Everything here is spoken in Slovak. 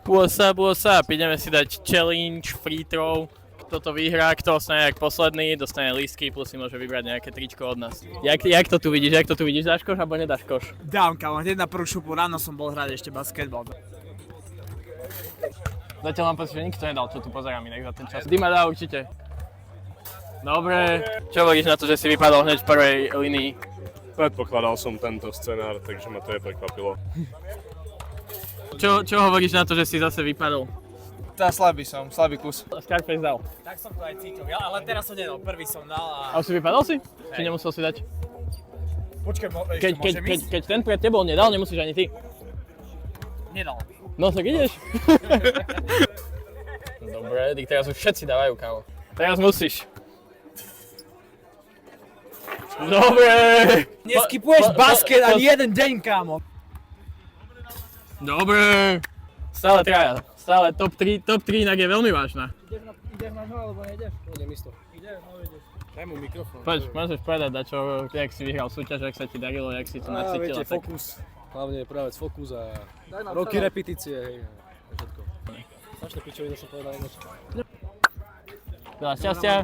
Pôsa, ideme si dať challenge, free throw. Kto to vyhrá, kto ostane jak posledný, dostane lístky, plus si môže vybrať nejaké tričko od nás. Jak to tu vidíš, dáš koš alebo nedáš koš? Dám, kámo, hneď na prvú šupu, ráno som bol hrať ešte basketbal. Zatiaľ mám pocit, že nikto nedal, čo tu pozerám inak za ten čas. Dima dá určite. Dobre. Čo hovoríš na to, že si vypadol hneď v prvej línii? Predpokladal som tento scenár, takže ma to prekvapilo. Čo hovoríš na to, že si zase vypadol? Tá slabý kus. Scarface dal. Tak som to aj cítil, ale teraz som nedal, prvý som dal a... A už si vypadol si? Či nemusel si dať? Počkaj, ešte môžem ísť? Keď ten pred tebou nedal, nemusíš ani ty. Nedal. No tak ideš. Dobre, tak teraz už všetci dávajú, kámo. Teraz musíš. Dobre. Neskipuješ basket ani jeden deň, kámo. Dobre. Stále traja. Stále top 3 inak je veľmi vážna. Ideš na ňo, alebo nejdeš? Idem isto. Ideš, no ideš. Daj mu mikrofón. Poď, môžeš povedať dačo, jak si vyhral súťaž, jak sa ti darilo, jak si to nacítil. Viete, fokus. Hlavne práve fokus a roky repetície, hej. Všetko. Strašné pičoviny som povedal ináč. Veľa šťastia.